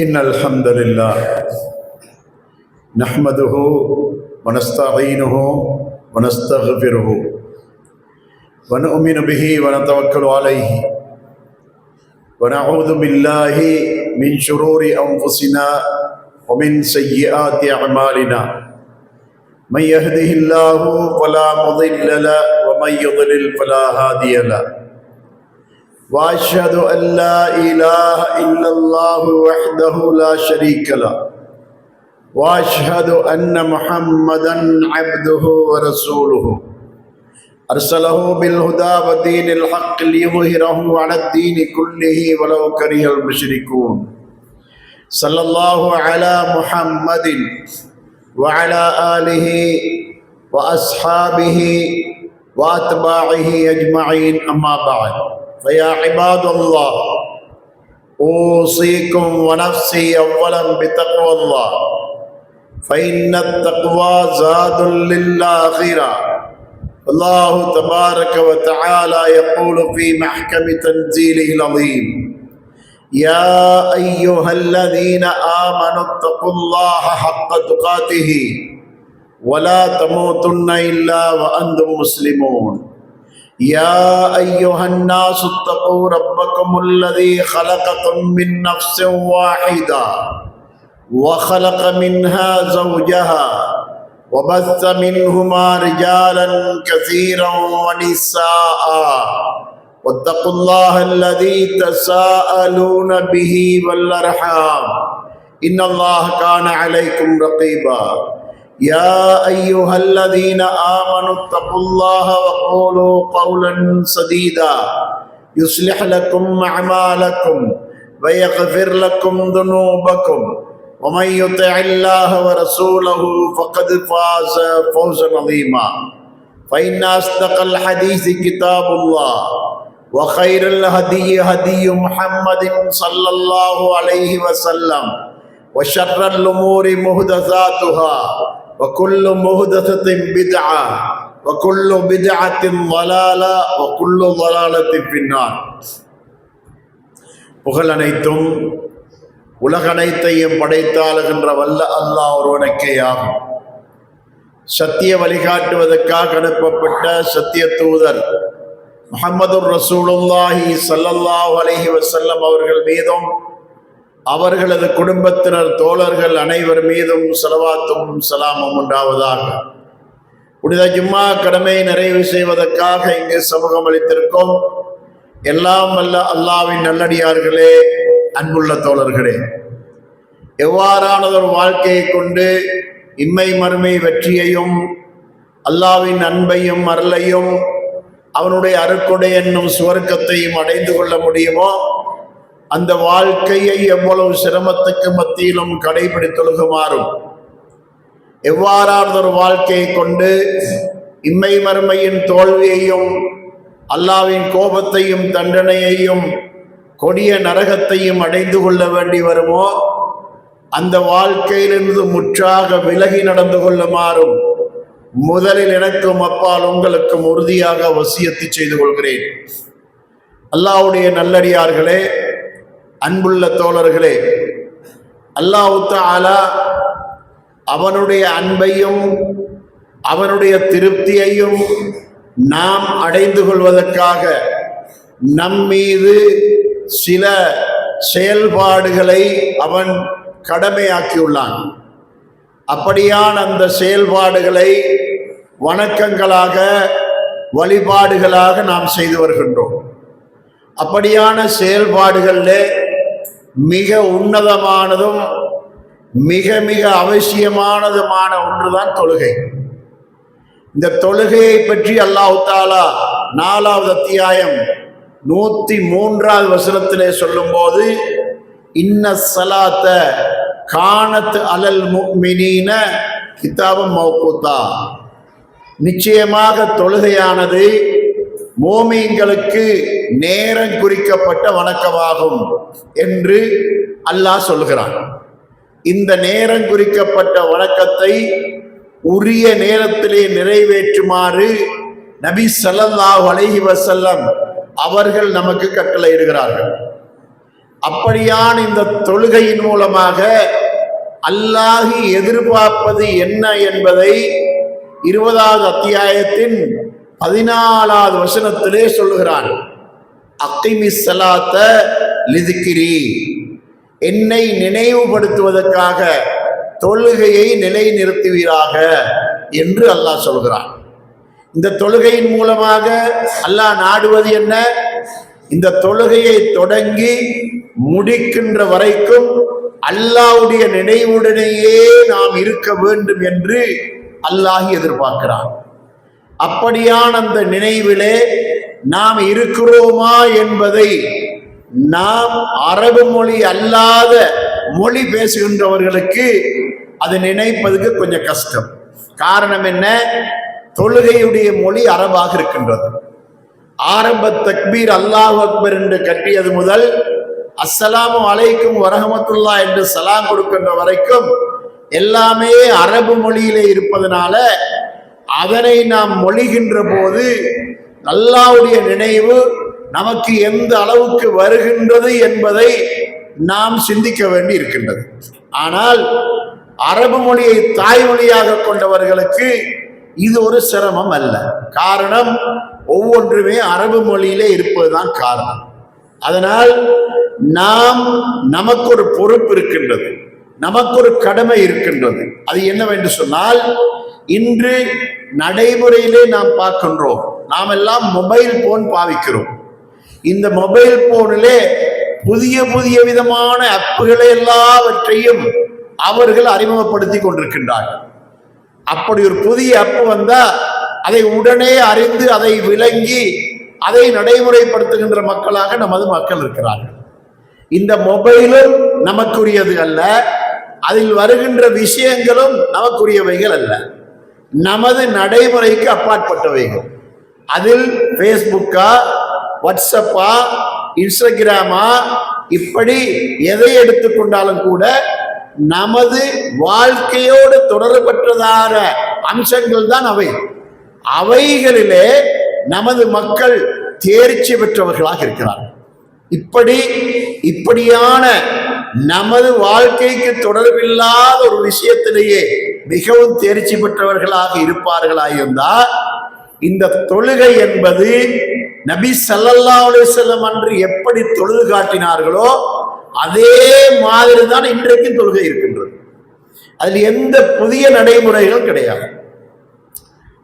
إن الحمد لله نحمده ونستعينه ونستغفره ونؤمن به ونتوكل عليه ونعوذ بالله من شرور أنفسنا ومن سيئات أعمالنا من يهده الله فلا مضل له ومن يضلل فلا هادي له وأشهد أن لا إله إلا الله وحده لا شريك له وأشهد أن محمدا عبده ورسوله أرسله بالهدى ودين الحق ليظهره على الدين كله ولو كره المشركون صلى الله على محمد وعلى آله وأصحابه وأتباعه أجمعين أما بعد فيا عباد الله أوصيكم ونفسي أولا بتقوى الله فإن التقوى زاد للآخرة. الله تبارك وتعالى يقول في محكم تنزيله العظيم: يا أيها الذين آمنوا اتقوا الله حق تقاته ولا تموتن إلا وأنتم مسلمون. يا أيها الناس اتقوا ربكم الذي خلقكم من نفس واحدة وخلق منها زوجها وبث منهما رجالا كثيرا ونساء واتقوا الله الذي تساءلون به والأرحام إن الله كان عليكم رقيبا. يا أيها الذين آمنوا اتقوا الله وقولوا قولا سديدا يصلح لكم أعمالكم ويغفر لكم ذنوبكم ومن يطع الله ورسوله فقد فاز فوزا عظيما. فإن أصدق الحديث كتاب الله وخير الهدي هدي محمد صلى الله عليه وسلم وشر الأمور محدثاتها وكل محدثة بدعة وكل بدعة ضلالة وكل ضلالة في النار. புகழ் அனைத்தும் உலகனைத்தையும் படைத்தாளுகின்ற வல்ல அல்லாஹ் ஒருவனுக்கே ஆகும். சத்திய வழிகாட்டுவதற்காக அனுப்பப்பட்ட சத்திய தூதர் முஹம்மதுர் ரசூலுல்லாஹி ஸல்லல்லாஹு அலைஹி வஸல்லம் அவர்கள் மீதும் அவர்களது குடும்பத்தினர் தோழர்கள் அனைவர் மீதும் ஸலவாத்தும் ஸலாமும் உண்டாவதாக. புனித ஜும்மா கடமையை நிறைவு செய்வதற்காக இங்கு சமூகம் அளித்திருக்கும் எல்லாம் வல்ல அல்லாஹ்வின் நல்லடியார்களே, அன்புள்ள தோழர்களே, எவ்வாறானதொரு வாழ்க்கையை கொண்டு இம்மை மறுமை வெற்றியையும் அல்லாஹ்வின் அன்பையும் அருளையும் அவனுடைய அருட்கொடை என்னும் சுவர்க்கத்தையும் அடைந்து கொள்ள முடியுமோ அந்த வாழ்க்கையை எவ்வளவு சிரமத்துக்கு மத்தியிலும் கடைபிடித்தொழுகுமாறும், எவ்வாறானதொரு வாழ்க்கையை கொண்டு இம்மை மறுமையின் தோல்வியையும் அல்லாஹ்வின் கோபத்தையும் தண்டனையையும் கொடிய நரகத்தையும் அடைந்து கொள்ள வேண்டி வருமோ அந்த வாழ்க்கையிலிருந்து முற்றாக விலகி நடந்து கொள்ளுமாறும் முதலில் எனக்கும் அப்பால் உங்களுக்கும் உறுதியாக வசியத்து செய்து கொள்கிறேன். அல்லாஹ்வுடைய நல்லடியார்களே, அன்புள்ள தோழர்களே, அல்லாஹ் தஆலா அவனுடைய அன்பையும் அவனுடைய திருப்தியையும் நாம் அடைந்து கொள்வதற்காக நம்மீது சில செயல்பாடுகளை அவன் கடமையாக்கியுள்ளான். அப்படியான அந்த செயல்பாடுகளை வணக்கங்களாக வழிபாடுகளாக நாம் செய்து வருகின்றோம். அப்படியான செயல்பாடுகளில் மிக உன்னதமானதும் மிக மிக அவசியமானதுமான ஒன்றுதான் தொழுகை. இந்த தொழுகையை பற்றி அல்லாஹ் தஆலா 4வது அத்தியாயம் 103வது வசனத்திலே சொல்லும் போது, இன்ன ஸலாத்த கானத் அலல் முஃமினீன கிதாபம் மௌகூதா, நிச்சயமாக தொழுகையானது மோமீன்களுக்கு நேரம் குறிக்கப்பட்ட வணக்கமாகும் என்று அல்லாஹ் சொல்கிறான். இந்த நேரம் குறிக்கப்பட்ட வணக்கத்தை உரிய நேரத்திலே நிறைவேற்றுமாறு நபி ஸல்லல்லாஹு அலைஹி வஸல்லம் அவர்கள் நமக்கு கட்டளையிடுகிறார்கள். அப்படியான இந்த தொழுகையின் மூலமாக அல்லாஹ் எதிர்பார்ப்பது என்ன என்பதை 20வது அத்தியாயத்தின் 14வது வசனத்திலே சொல்லுகிறான். அக்கிமிஸ் ஸலாத்த லிذிக்ரி, என்னை நினைவுபடுத்துவதற்காக தொழுகையை நிலைநிறுத்துவீராக என்று அல்லாஹ் சொல்கிறான். இந்த தொழுகையின் மூலமாக அல்லாஹ் நாடுவது என்ன? இந்த தொழுகையை தொடங்கி முடிக்கின்ற வரைக்கும் அல்லாஹ்வுடைய நினைவுடனேயே நாம் இருக்க வேண்டும் என்று அல்லாஹ் எதிர்பார்க்கிறான். அப்படியான அந்த நினைவிலே நாம் இருக்கிறோமா என்பதை நாம் அரபு மொழி அல்லாத மொழி பேசுகின்றவர்களுக்கு அது நினைப்பதுக்கு கொஞ்சம் கஷ்டம். காரணம் என்ன? தொழுகையுடைய மொழி அரபாக இருக்கின்றது. ஆரம்ப தக்பீர் அல்லாஹ் அக்பர் என்று கட்டியது முதல் அஸ்ஸலாமு அலைக்கும் வரஹமத்துல்லாஹ் என்று சலாம் கொடுக்கின்ற வரைக்கும் எல்லாமே அரபு மொழியிலே இருப்பதனால அதனை நாம் மொழிகின்ற போது அல்லாஹ்வுடைய நினைவு நமக்கு எந்த அளவுக்கு வருகின்றது என்பதை நாம் சிந்திக்க வேண்டி இருக்கின்றது. ஆனால் அரபு மொழியை தாய்மொழியாக கொண்டவர்களுக்கு இது ஒரு சிரமம் அல்ல. காரணம், ஒவ்வொன்றுமே அரபு மொழியிலே இருப்பதுதான் காரணம். அதனால் நமக்கு ஒரு பொறுப்பு இருக்கின்றது, நமக்கு ஒரு கடமை இருக்கின்றது. அது என்னவென்று சொன்னால், இன்று நடைமுறையிலே நாம் பார்க்கின்றோம், நாம் எல்லாம் மொபைல் போன் பாவிக்கிறோம். இந்த மொபைல் போனிலே புதிய புதிய விதமான ஆப்புகளை எல்லாவற்றையும் அவர்கள் அறிமுகப்படுத்தி கொண்டிருக்கின்றார்கள். அப்படி ஒரு புதிய ஆப் வந்தா அதை உடனே அறிந்து அதை விளங்கி அதை நடைமுறைப்படுத்துகின்ற மக்களாக நமது மக்கள் இருக்கிறார்கள். இந்த மொபைலும் நமக்குரியது அல்ல, அதில் வருகின்ற விஷயங்களும் நமக்குரியவைகள் அல்ல, நமது நடைமுறைக்கு அப்பாற்பட்டவைகள். அதில் ஃபேஸ்புக்கா, வாட்ஸ்அப்பா, இன்ஸ்டாகிராமா, இப்படி எதை எடுத்துக்கொண்டாலும் கூட நமது வாழ்க்கையோடு தொடர்பற்றதான அம்சங்கள் தான் அவை. அவைகளிலே நமது மக்கள் தேர்ச்சி பெற்றவர்களாக இருக்கிறார்கள். இப்படியான நமது வாழ்க்கைக்கு தொடர்பில்லாத ஒரு விஷயத்திலேயே மிகவும் தேர்ச்சி பெற்றவர்களாக இருப்பார்களாயிருந்தால், இந்த தொழுகை என்பது நபி ஸல்லல்லாஹு அலைஹி வஸல்லம் அன்று எப்படி தொழுது காட்டினார்களோ அதே மாதிரி தான் இன்றைக்கும் தொழுகை இருக்கின்றது. அதில் எந்த புதிய நடைமுறைகள் கிடையாது.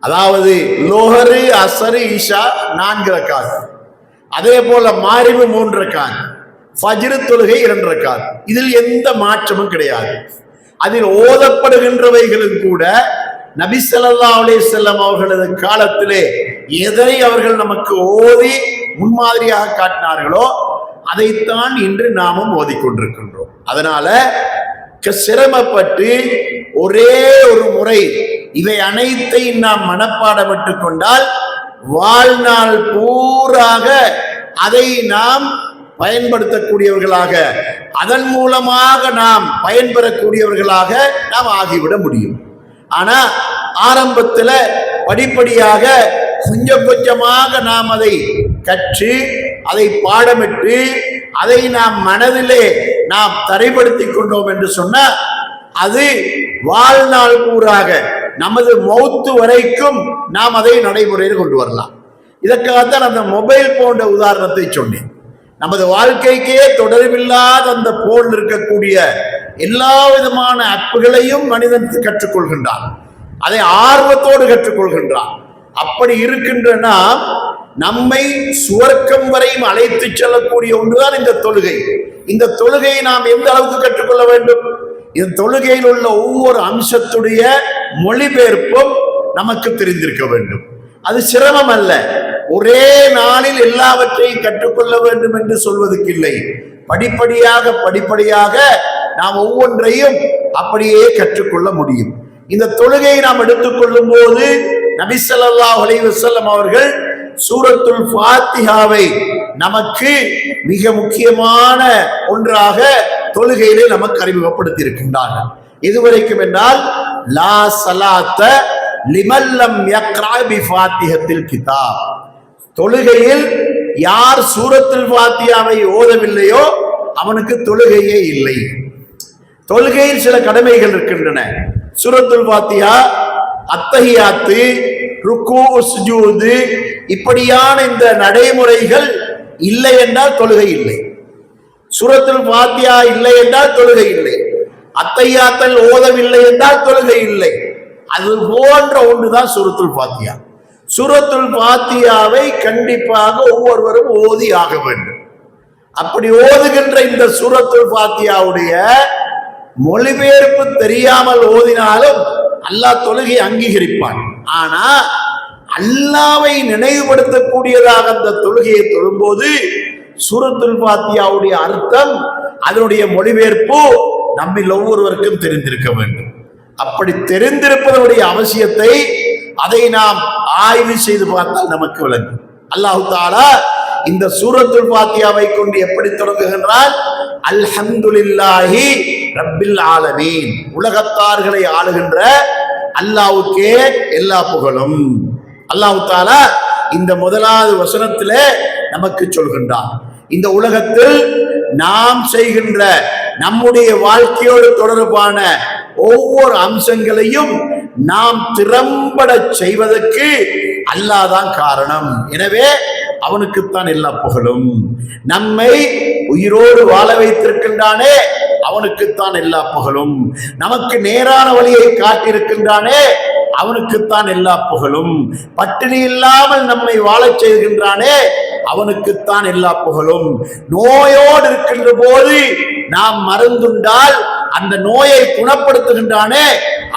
அதாவது லோஹரு, அஸ்ரு, இஷா 4 ரக்காத், அதே போல மாரிபு 3 ரக்காத், ஃபஜ்ர் தொழுகை 2 ரக்காத். இதில் எந்த மாற்றமும் கிடையாது. அதில் ஓதப்படுகின்றவைகளும் கூட நபி ஸல்லல்லாஹு அலைஹி வஸல்லம் அவர்களது காலத்திலே எதை அவர்கள் நமக்கு ஓதி முன்மாதிரியாக காட்டினார்களோ அதைத்தான் இன்று நாமும் ஓதிக்கொண்டிருக்கின்றோம். அதனால சிரமப்பட்டு ஒரே ஒரு முறை இவை அனைத்தையும் நாம் மனப்பாடமிட்டு கொண்டால் வாழ்நாள் பூராக அதை நாம் பயன்படுத்தக்கூடியவர்களாக, அதன் மூலமாக நாம் பயன்பெறக்கூடியவர்களாக நாம் ஆகிவிட முடியும். ஆனா ஆரம்பத்தில் படிப்படியாக கொஞ்சம் கொஞ்சமாக நாம் அதை கற்று அதை பாடமிட்டு அதை நாம் மனதிலே நாம் தரைப்படுத்தி கொண்டோம் என்று சொன்னால் அது வாழ்நாள் பூராக நமது மௌத்து வரைக்கும் நாம் அதை நடைமுறையில் கொண்டு வரலாம். இதற்காகத்தான் அந்த மொபைல் போன்ற உதாரணத்தை சொன்னேன். நமது வாழ்க்கைக்கே தொடர்பில்லாத அந்த போன் இருக்கக்கூடிய எல்லா விதமான ஆப்புகளையும் மனிதன் கற்றுக்கொள்கின்றான், அதை ஆர்வத்தோடு கற்றுக்கொள்கின்றான். அப்படி இருக்கின்றன நம்மை சுவர்க்கம் வரையும் அழைத்து செல்லக்கூடிய ஒன்றுதான் இந்த தொழுகை. இந்த தொழுகையை நாம் எந்த அளவுக்கு கற்றுக்கொள்ள வேண்டும்? இந்த தொழுகையில் உள்ள ஒவ்வொரு அம்சத்துடைய மொழிபெயர்ப்பும் நமக்கு தெரிந்திருக்க வேண்டும். அது சிரமம் அல்ல. ஒரே நாளில் எல்லாவற்றையும் கற்றுக்கொள்ள வேண்டும் என்று சொல்வதற்கு இல்லை. படிப்படியாக நாம் ஒவ்வொன்றையும் அப்படியே கற்றுக்கொள்ள முடியும். இந்த தொழுகையை நாம் எடுத்துக்கொள்ளும் போது நபி ஸல்லல்லாஹு அலைஹி வஸல்லம் அவர்கள் சூரத்துல் ஃபாத்திஹாவை நமக்கு மிக முக்கியமான ஒன்றாக தொழுகையிலே நமக்கு அறிமுகப்படுத்தி இருக்கின்றார்கள். இதுவரைக்கும் என்றால் லா ஸலாத்த லிமன் லம் யக்ரா பி ஃபாத்திஹத்தில் கிதாப், தொழுகையில் யார் சூரத்துல் ஃபாத்திஹாவை ஓதவில்லையோ அவனுக்கு தொழுகையே இல்லை. தொழுகையில் சில கடமைகள் இருக்கின்றன. சூரத்துல் ஃபாத்திஹா, அத்தஹியாத்து, ருக்கு, சுஜூது, இப்படியான இந்த நடைமுறைகள் இல்லை என்றால் தொழுகை இல்லை. சூரத்துல் ஃபாத்திஹா இல்லை என்றால் தொழுகை இல்லை. அத்தஹியாத்தல் ஓதவில்லை என்றால் தொழுகை இல்லை. அது போன்ற ஒன்றுதான் சூரத்துல் ஃபாத்திஹா. சூரத்துல் ஃபாத்திஹாவை கண்டிப்பாக ஒவ்வொருவரும் ஓதி ஆக வேண்டும். அப்படி ஓதுகின்ற இந்த சூரத்துல் ஃபாத்திஹாவுடைய மொழிபெயர்ப்பு தெரியாமல் ஓதினாலும் அல்லாஹ் தொழுகை அங்கீகரிப்பான். ஆனா அல்லாஹ்வை நினைவுபடுத்தக்கூடியதாக அந்த தொழுகையை தொழும்போது சூரத்துல் ஃபாத்திஹாவுடைய அர்த்தம், அதனுடைய மொழிபெயர்ப்பு நம்மில் ஒவ்வொருவருக்கும் தெரிந்திருக்க வேண்டும். அப்படி தெரிந்திருப்பதனுடைய அவசியத்தை அதை நாம் ஆய்வு செய்து பார்த்தால் நமக்கு விளங்கும். அல்லாஹ் தஆலா இந்த சூரத்துல் ஃபாத்திஹாவை கொண்டு எப்படி தொடங்குகின்றான்? அல்ஹம்துலில்லாஹி ரப்பில் ஆலமீன், உலகத்தார்களை ஆளுகின்ற அல்லாஹ்வுக்கே எல்லா புகழும். அல்லாஹ் தஆலா இந்த முதலாவது வசனத்திலே நமக்கு சொல்கின்றான், இந்த உலகத்தில் நாம் செய்கின்ற நம்முடைய வாழ்க்கையோடு தொடர்பான ஒவ்வொரு அம்சங்களையும் நாம் திறம்பட செய்வதற்கு அல்லாஹ் தான் காரணம். எனவே அவனுக்குத்தான் எல்லா புகழும். நம்மை உயிரோடு வாழ வைத்திருக்கின்றானே, அவனுக்குத்தான் எல்லா புகழும். நமக்கு நேரான வழியை காட்டியிருக்கின்றானே, அவனுக்குத்தான் எல்லா புகழும். பட்டினி இல்லாமல் நம்மை வாழச் செய்கின்றானே, அவனுக்குத்தான் எல்லா புகழும். நோயோடு இருக்கின்ற போது நாம் மருந்துண்டால் அந்த நோயை குணப்படுத்துகின்றானே,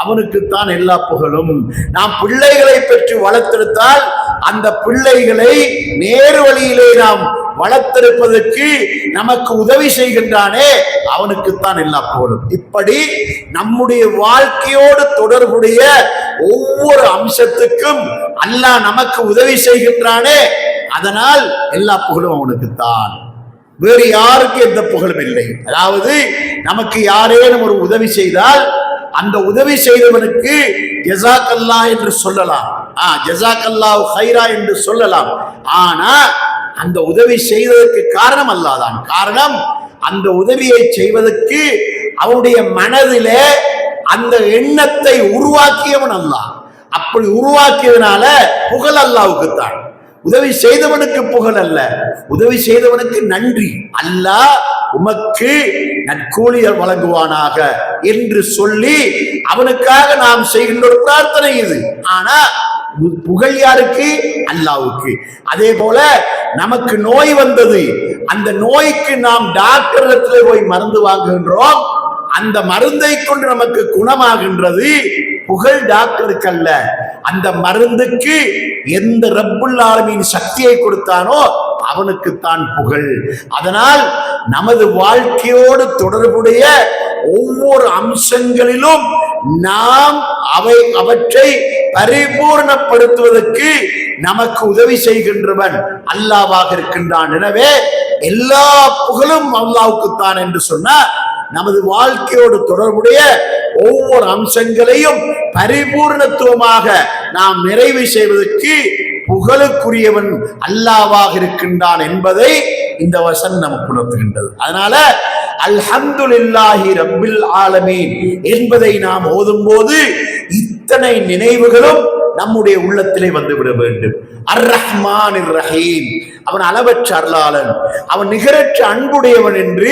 அவனுக்குத்தான் எல்லா புகழும். நாம் பிள்ளைகளை பெற்று வளர்த்தெடுத்தால் அந்த பிள்ளைகளை நேரு வழியிலே நாம் வளர்த்தெடுப்பதற்கு நமக்கு உதவி செய்கின்றானே, அவனுக்குத்தான் எல்லா புகழும். இப்படி நம்முடைய வாழ்க்கையோடு தொடர்புடைய ஒவ்வொரு அம்சத்துக்கும் அல்லாஹ் நமக்கு உதவி செய்கின்றானே, அதனால் எல்லா புகழும் அவனுக்குத்தான். வேறு யாருக்கு எந்த புகழும் இல்லை. அதாவது நமக்கு யாரேனும் ஒரு உதவி செய்தால் அந்த உதவி செய்தவனுக்கு ஜஸாக்கல்லாஹ் என்று சொல்லலாம், ஜஸாக்கல்லாஹு ஹைரா என்று சொல்லலாம். ஆனா அந்த உதவி செய்வதற்கு காரணம் அல்லாஹ் தான். காரணம், அந்த உதவியை செய்வதற்கு அவனுடைய மனதிலே அந்த எண்ணத்தை உருவாக்கியவன் அல்லாஹ். அப்படி உருவாக்கியதனால புகழ் அல்லாஹ்வுக்குத்தான். உதவி செய்தவனுக்கு புகழ் அல்ல, உதவி செய்தவனுக்கு நன்றி. அல்லாஹ் உமக்கு நற்கூலி வழங்குவானாக என்று சொல்லி அவனுக்காக நாம் செய்கின்ற ஒரு பிரார்த்தனை இது. ஆனா புகழ் யாருக்கு? அல்லாஹ்வுக்கு. அதே போல நமக்கு நோய் வந்தது, அந்த நோய்க்கு நாம் டாக்டர் இடத்துல போய் மருந்து வாங்குகின்றோம், அந்த மருந்தை கொண்டு நமக்கு குணமாகின்றது. புகழ் டாக்டருக்கு அல்ல, அந்த மருந்துக்கு எந்த ரப்புல் ஆலமீன் சக்தியை கொடுத்தானோ அவனுக்குத்தான் புகழ். அதனால் நமது வாழ்க்கையோடு தொடர்புடைய ஒவ்வொரு அம்சங்களிலும் நாம் அவற்றை பரிபூர்ணப்படுத்துவதற்கு நமக்கு உதவி செய்கின்றவன் அல்லாஹ்வாக இருக்கின்றான். எனவே எல்லா புகழும் அல்லாஹ்வுக்குத்தான் என்று சொன்னார். நமது வாழ்க்கையோடு தொடர்புடைய ஒவ்வொரு அம்சங்களையும் பரிபூர்ணத்துவமாக நாம் நிறைவு செய்வதற்கு புகழுக்குரியவன் அல்லாஹ்வாக இருக்கின்றான் என்பதை இந்த வசனம் நமக்கு உணர்த்துகின்றது. அதனால அல்ஹம்துலில்லாஹி ரப்பில் ஆலமீன் என்பதை நாம் ஓதும் போது இத்தனை நினைவுகளும் நம்முடைய உள்ளத்திலே வந்துவிட வேண்டும். அர் ரஹ்மானிர் ரஹீம், அவன் அளவற்ற அருளாளன், அவன் நிகரற்ற அன்புடையவன் என்று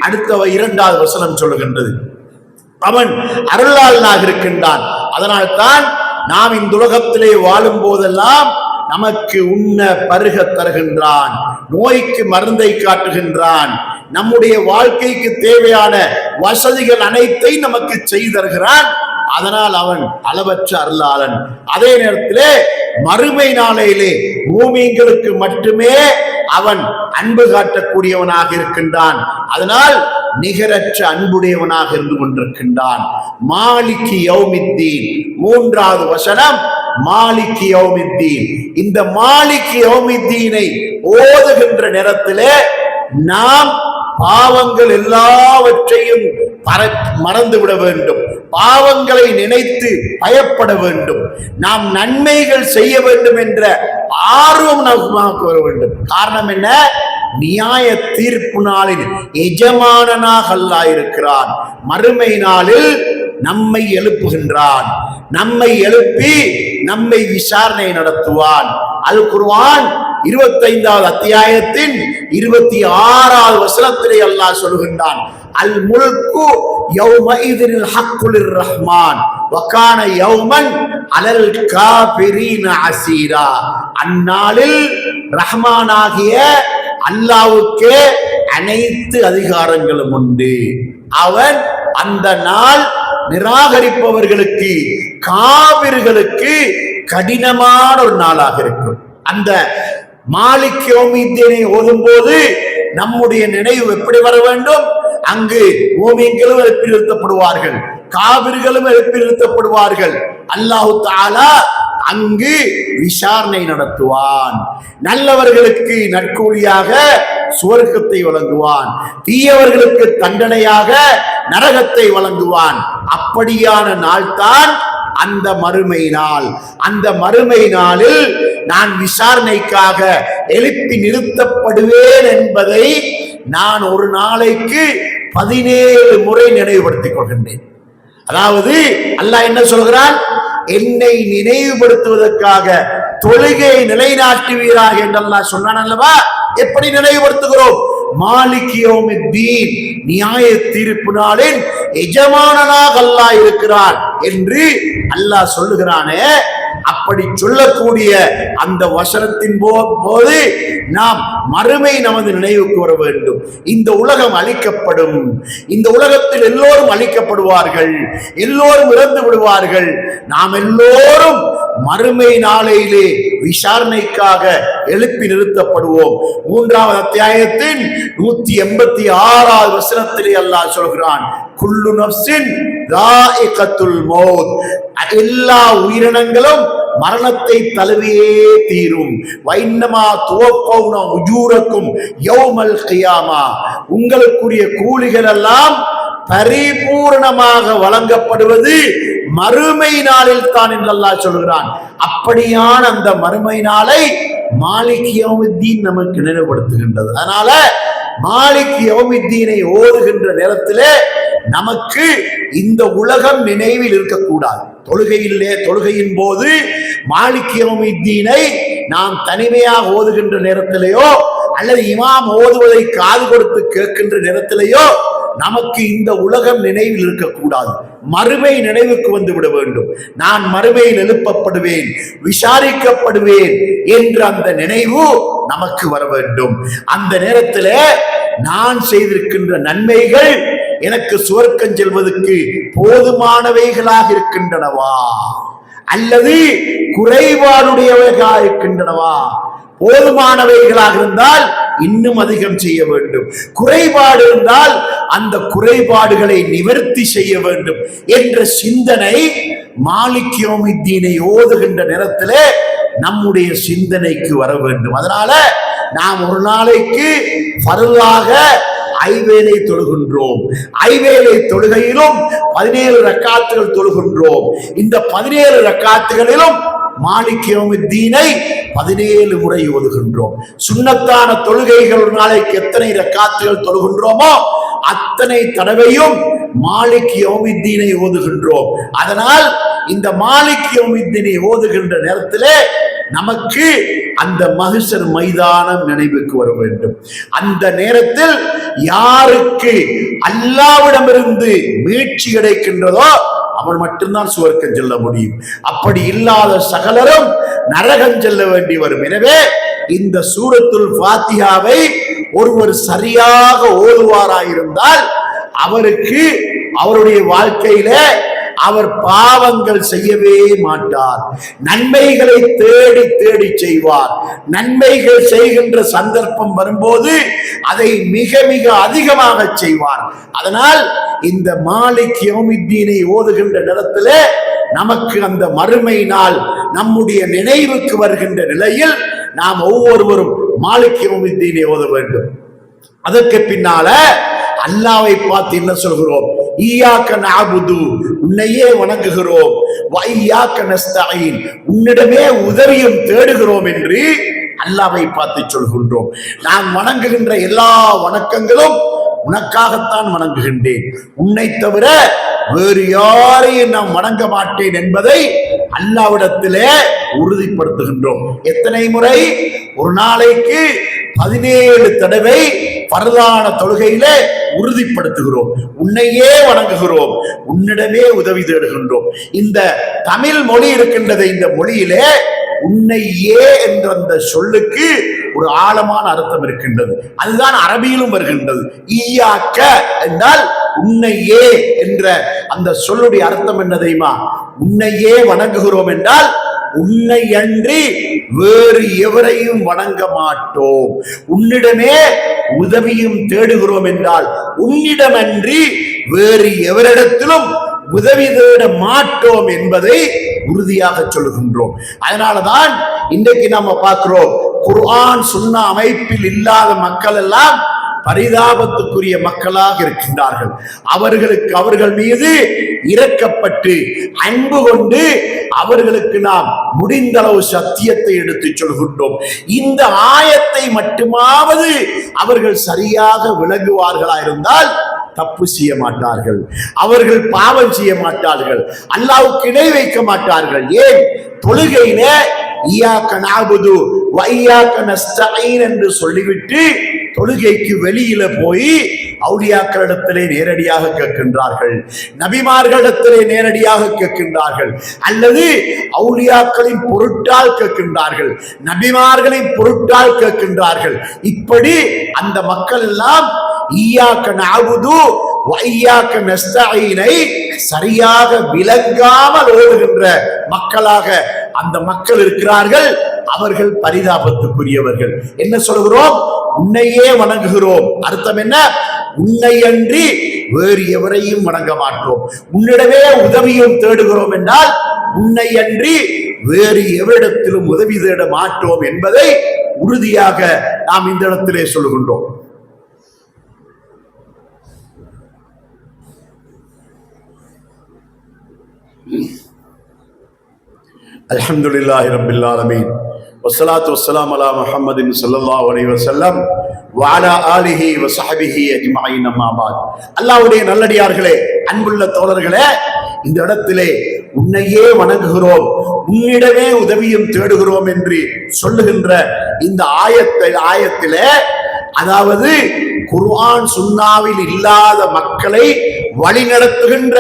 அடுத்த இரண்டாவது வசனம் சொல்லுகின்றது. அவன் அருளாளனாக இருக்கின்றான். அதனால்தான் நாம் இந்த உலகத்திலே வாழும் போதெல்லாம் நமக்கு உண்ண பருக தருகின்றான், நோய்க்கு மருந்தை காட்டுகின்றான், நம்முடைய வாழ்க்கைக்கு தேவையான வசதிகள் அனைத்தை நமக்கு செய்தருகிறான். அதனால் அவன் அளவற்ற அருளாளன். அதே நேரத்திலே மறுமை நாளையிலே பூமிங்களுக்கு மட்டுமே அவன் அன்பு காட்டக்கூடியவனாக இருக்கின்றான். அதனால் நிகரற்ற அன்புடையவனாக இருந்து கொண்டிருக்கின்றான். மாலிகி யௌமித்தீன், மூன்றாவது வசனம் மாலிகி யௌமித்தீன். இந்த மாலிகி யௌமித்தீனை ஓதுகின்ற நேரத்திலே நாம் பாவங்கள் எல்லாவற்றையும் மறந்து விட வேண்டும், பாவங்களை நினைத்து பயப்பட வேண்டும், நாம் நன்மைகள் செய்ய வேண்டும் என்ற ஆர்வம் நமக்கு வர வேண்டும். காரணம் என்ன? நியாய தீர்ப்பு நாளின் எஜமானனாக அல்லாஹ் இருக்கிறான். மறுமை நாளில் நம்மை எழுப்புகின்றான், நம்மை எழுப்பி நம்மை விசாரணை நடத்துவான். அல் குர்ஆன் 25வது அத்தியாயத்தின் 26வது வசனத்திலே அல்லாஹ் சொல்கின்றான், அல் முல்கு யௌமஇதில் ஹக்குல் ரஹ்மான் வகான யௌமன் அலல் காபிரீன அசீரா. அந்நாளில் ரஹ்மானாகிய அல்லாஹ்வுக்கே அனைத்து அதிகாரங்களும் உண்டு. அவன் அந்த நாள் நிராகரிப்பவர்களுக்கு, காபிர்களுக்கு கடினமான ஒரு நாளாக இருக்கும். அந்த மாலிக் யௌமித்தீனை ஓதும் போது நம்முடைய நினைவு எப்படி வர வேண்டும்? அங்கு மூமின்களும் எழுப்பி நிறுத்தப்படுவார்கள், காபிர்களும் எழுப்பி நிறுத்தப்படுவார்கள். அல்லாஹு தஆலா அங்கு விசாரணை நடத்துவான். நல்லவர்களுக்கு நற்கூலியாக சுவர்க்கத்தை வழங்குவான், தீயவர்களுக்கு தண்டனையாக நரகத்தை வழங்குவான். அப்படியான நாள் தான் அந்த மறுமை நாள். அந்த மறுமை நாளில் நான் விசாரணைக்காக எழுப்பி நிறுத்தப்படுவேன் என்பதை நான் ஒரு நாளைக்கு 17 முறை நினைவுபடுத்திக் கொள்கின்றேன். அதாவது அல்லாஹ் என்ன சொல்கிறான்? என்னை நினைவுபடுத்துவதற்காக தொழுகையை நிலைநாட்டுவீராக என்று அல்லாஹ் சொன்னான் அல்லவா? எப்படி நினைவுபடுத்துகிறோம்? மாலிக் யௌமித்தீன், நியாய தீர்ப்பு நாளின் எஜமானனாக அல்லாஹ் இருக்கிறான் என்று அல்லாஹ் சொல்லுகிறானே. அப்படி சொல்லக்கூடிய அந்த வசனத்தின் போது நாம் மறுமை நமது நினைவுக்கு வர வேண்டும். இந்த உலகம் அழிக்கப்படும், இந்த உலகத்தில் எல்லோரும் அழிக்கப்படுவார்கள், எல்லோரும் இறந்து விடுவார்கள். நாம் எல்லோரும் மறுமை நாளையிலே விசாரணைக்காக எழுப்பி நிறுத்தப்படுவோம். 3வது அத்தியாயத்தின் 186வது வசனத்திலே அல்லாஹ் சொல்கிறான், குல்லு நஃப்ஸின் தாயிகத்துல் மௌத், எல்லா உயிரினங்களும் மரணத்தை தழுவியே தீரும். வைன்னமா துவப்பௌன உஜூரக்கும் யௌமல் கியாமா, உங்களுக்குரிய கூலிகள் எல்லாம் பரிபூர்ணமாக வழங்கப்படுவது மறுமை நாளில் தான் என்று அல்லாஹ் சொல்கிறான். அப்படியான அந்த மறுமை நாளை மாலிக் யௌமித்தீன் நமக்கு நினைவுபடுத்துகின்றது. அதனால மாலிக் யௌமித்தீனை ஓதுகின்ற நேரத்திலே நமக்கு இந்த உலகம் நினைவில் இருக்கக்கூடாது. தொழுகையின் போது மாலிக் யௌமித்தீனை நாம் தனிமையாக ஓதுகின்ற நேரத்திலேயோ அல்லது இமாம் ஓதுவதை காது கொடுத்து கேட்கின்ற நேரத்திலேயோ நமக்கு இந்த உலகம் நினைவில் இருக்கக்கூடாது. மறுமை நினைவுக்கு வந்து விட வேண்டும். நான் மறுமையில் எழுப்பப்படுவேன், விசாரிக்கப்படுவேன் என்ற அந்த நினைவு நமக்கு வர வேண்டும். அந்த நேரத்தில் நான் செய்திருக்கின்ற நன்மைகள் எனக்கு சுவர்க்கம் செல்வதற்கு போதுமானவைகளாக இருக்கின்றனவா அல்லது குறைபாடுடையவைகளாக இருக்கின்றனவா? போதுமானவைகளாக இருந்தால் இன்னும் அதிகம் செய்ய வேண்டும், குறைபாடு இருந்தால் அந்த குறைபாடுகளை நிவர்த்தி செய்ய வேண்டும் என்ற சிந்தனை மாலிக் யௌமித்தீனை ஓதுகின்ற நேரத்திலே நம்முடைய சிந்தனைக்கு வர வேண்டும். அதனால நாம் ஒரு நாளைக்கு ஃபர்லாக 5 வேளை தொழுகின்றோம். 5 வேளை தொழுகையிலும் 17 ரக்காத்துகள் தொழுகின்றோம். இந்த 17 ரக்காத்துகளிலும் மாலிக் யௌமித்தீனை 17 முறை ஓதுகின்றோம். சுன்னத்தான தொழுகைகள் ஒரு நாளைக்கு எத்தனை ரக்காத்துகள் தொழுகின்றோமோ அத்தனை தடவையும் மாலிக் யௌமித்தீனை ஓதுகின்றோம். அதனால் இந்த மாலிக் யௌமித்தீனை ஓதுகின்ற நேரத்திலே நமக்கு அந்த மஹ்ஷர் மைதானம் நினைவுக்கு வர வேண்டும். அந்த நேரத்தில் யாருக்கு அல்லாஹ்விடமிருந்து மீட்சி கிடைக்கின்றதோ அவன் மட்டும்தான் சுவர்க்கம் செல்ல முடியும். அப்படி இல்லாத சகலரும் நரகம் செல்ல வேண்டி வரும். எனவே இந்த சூரத்துல் ஃபாத்திஹாவை ஒருவர் சரியாக ஓதுவாராயிருந்தால் அவருக்கு அவருடைய வாழ்க்கையில அவர் பாவங்கள் செய்யவே மாட்டார். நன்மைகளை தேடி தேடி செய்வார். நன்மைகள் செய்கின்ற சந்தர்ப்பம் வரும்போது அதை மிக மிக அதிகமாக செய்வார். அதனால் இந்த மாலிக் யௌமித்தீனை ஓதுகின்ற நேரத்திலே நமக்கு அந்த மறுமை நாள் நம்முடைய நினைவுக்கு வருகின்ற நிலையில் நாம் ஒவ்வொருவரும் மாலிக் யௌமித்தீனை ஓத வேண்டும். அதற்கு பின்னால அல்லாஹ்வை பார்த்து என்ன சொல்கிறோம்? ஈயாக்க நஅபுது, உன்னையே வணங்குகிறோம், வ ஈயாக்க நஸ்தஈன், உன்னிடமே உதவியும் தேடுகிறோம் என்று அல்லாஹ்வை பார்த்து சொல்கின்றோம். நான் வணங்குகின்ற எல்லா வணக்கங்களும் உனக்காகத்தான் வணங்குகின்றேன், உன்னை தவிர வேறு யாரையும் நான் வணங்க மாட்டேன் என்பதை அல்லாஹ்விடத்திலே உறுதிப்படுத்துகின்றோம். எத்தனை முறை? ஒரு நாளைக்கு 17 தடவை பரதான தொழுகையிலே உறுதிப்படுத்துகிறோம். உன்னையே வணங்குகிறோம், உன்னிடமே உதவி தேடுகின்றோம். இந்த தமிழ் மொழி இருக்கின்றது, இந்த மொழியிலே உன்னையே என்ற அந்த சொல்லுக்கு ஒரு ஆழமான அர்த்தம் இருக்கின்றது. அதுதான் அரபியிலும் வருகின்றது. ஈயாக்க என்றால் உன்னையே என்ற அந்த சொல்லுடைய அர்த்தம் என்ன தெரியுமா? உன்னையே வணங்குகிறோம் என்றால் உன்னை அன்றி வேறு எவரையும் வணங்க மாட்டோம், உன்னிடமே உதவியும் தேடுகிறோம் என்றால் உன்னிடம் அன்றி வேறு எவரிடத்திலும் உதவி தேட மாட்டோம் என்பதை உறுதியாக சொல்லுகின்றோம். அதனாலதான் இன்றைக்கு நாம பார்க்கிறோம், குர்ஆன் சுன்னா அமைப்பில் இல்லாத மக்கள் எல்லாம் பரிதாபத்துக்குரிய மக்களாக இருக்கின்றார்கள். அவர்கள் மீது இரக்கப்பட்டு அன்பு கொண்டு அவர்களுக்கு நாம் முடிந்த அளவு சத்தியத்தை எடுத்து சொல்கின்றோம். இந்த ஆயத்தை மட்டுமாவது அவர்கள் சரியாக விளங்குவார்களா இருந்தால் தப்பு செய்ய மாட்டார்கள், அவர்கள் பாவம் செய்ய மாட்டார்கள், அல்லாஹ்வுக்கு இணை வைக்க மாட்டார்கள். ஏன்? தொழுகையில இய்யாக நஅபுது வ இய்யாக நஸ்தஈன் என்று சொல்லிவிட்டு தொழுகைக்கு வெளியில போய் அவுலியாக்களிடத்திலே நேரடியாக கேட்கின்றார்கள், நபிமார்களிடத்திலே நேரடியாக கேட்கின்றார்கள், அல்லது அவுலியாக்களின் பொருட்டால் கேட்கின்றார்கள், நபிமார்களின் பொருட்டால் கேட்கின்றார்கள். இப்படி அந்த மக்கள் எல்லாம் ஈயாக்க நஅபுது வ இய்யாக நஸ்தஈனை சரியாக விளங்காமல் ஓடுகின்ற மக்களாக அந்த மக்கள் இருக்கிறார்கள். அவர்கள் பரிதாபத்துக்குரியவர்கள். என்ன சொல்கிறோம்? உன்னையே வணங்குகிறோம். அர்த்தம் என்ன? உன்னை அன்றி வேறு எவரையும் வணங்க மாட்டோம், உன்னிடமே உதவியும் தேடுகிறோம் என்றால் உன்னை அன்றி வேறு எவரிடத்திலும் உதவி தேட மாட்டோம் என்பதை உறுதியாக நாம் இந்த இடத்திலே சொல்லுகின்றோம். அல்ஹம்துலில்லாஹி ரப்பில் ஆலமீன் வஸ்ஸலாத்து வஸ்ஸலாமு அலா முஹம்மதின் ஸல்லல்லாஹு அலைஹி வஸல்லம் வ அலா ஆலிஹி வ ஸஹ்பிஹி அஜ்மஈன். அம்மா பாத். அல்லாஹ்வுடைய நல்லடியார்களே, அன்புள்ள தோழர்களே, இந்த இடத்திலே உன்னையே வணங்குகிறோம், உன்னிடமே உதவியும் தேடுகிறோம் என்று சொல்லுகின்ற இந்த ஆயத்திலே அதாவது குர்ஆன் சுன்னாவில் இல்லாத மக்களை வழிநடத்துகின்ற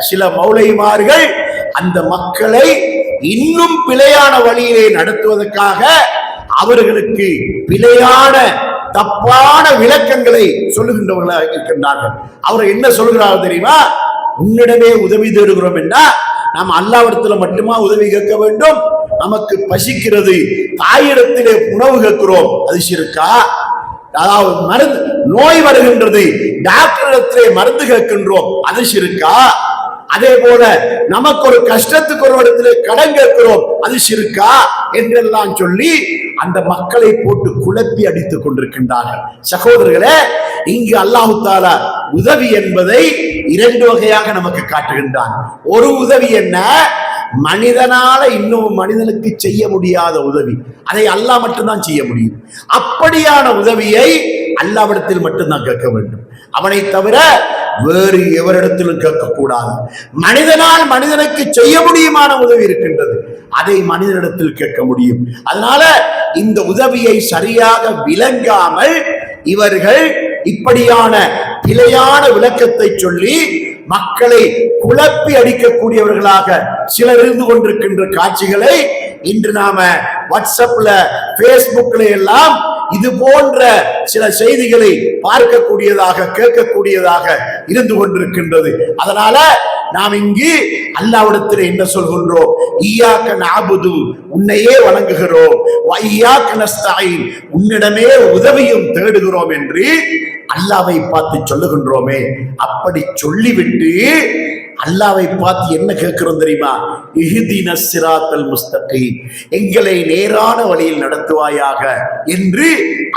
சில மௌலைமார்கள் அந்த மக்களை இன்னும் பிழையான வழியிலே நடத்துவதற்காக அவர்களுக்கு பிழையான தப்பான விளக்கங்களை சொல்லுகின்றவர்களாக இருக்கின்றார்கள். அவர் என்ன சொல்கிறார்கள் தெரியுமா? உன்னிடமே உதவி தேடுகிறோம் என்றா நாம் அல்லாஹ்விடத்தில் மட்டுமா உதவி கேட்க வேண்டும்? நமக்கு பசிக்கிறது, தாயிடத்திலே உணவு கேட்கிறோம், அது ஷிர்கா? அதாவது மருந்து நோய் வருகின்றது, டாக்டரிடத்திலே மருந்து கேட்கின்றோம், அது ஷிர்கா? அதே போல நமக்கு ஒரு கஷ்டத்துக்கு ஒரு இடத்துல கடன் கேட்கிறோம், அது ஷிர்கா என்றெல்லாம் சொல்லி அந்த மக்களை போட்டு குழப்பி அடித்துக் கொண்டிருக்கின்றார்கள். சகோதரர்களே, இங்கு அல்லாஹ் தஆலா உதவி என்பதை 2 வகையாக நமக்கு காட்டுகின்றான். ஒரு உதவி என்ன? மனிதனால இன்னும் மனிதனுக்கு செய்ய முடியாத உதவி, அதை அல்லாஹ் மட்டும்தான் செய்ய முடியும். அப்படியான உதவியை அல்லாஹ்விடத்தில் மட்டும்தான் கேட்க வேண்டும், அவனை தவிர வேறு எவரிடத்திலும் கேட்கக்கூடாது. மனிதனால் மனிதனுக்கு செய்ய முடியுமான உதவி இருக்கின்றது, அதை மனிதனிடத்தில் கேட்க முடியும். அதனால இந்த உதவியை சரியாக விளங்காமல் இவர்கள் இப்படியான பிழையான விளக்கத்தை சொல்லி மக்களை குழப்பி அடிக்கக்கூடியவர்களாக சிலர் இருந்து கொண்டிருக்கின்ற காட்சிகளை இன்று நாம வாட்ஸ்அப்ல, பேஸ்புக்ல எல்லாம் இது போன்ற சில செய்திகளை பார்க்கக்கூடியதாக கேட்கக்கூடியதாக இருந்து கொண்டிருக்கின்றது. அதனால நாம் இங்கு அல்லாஹ்விடத்தில் என்ன சொல்கின்றோம்? இய்யாக நஅபுது, உன்னையே வணங்குகிறோம், வ இய்யாக நஸ்தஈன், உன்னிடமே உதவியும் தேடுகிறோம் என்று அல்லாஹ்வை பார்த்து சொல்லுகின்றோமே. அப்படி சொல்லிவிட்டு அல்லாஹ்வை பார்த்து என்ன கேட்கிறோம் தெரியுமா? இஹ்தினஸ் ஸிராத்தல் முஸ்தகீம், எங்களை நேரான வழியில் நடத்துவாயாக என்று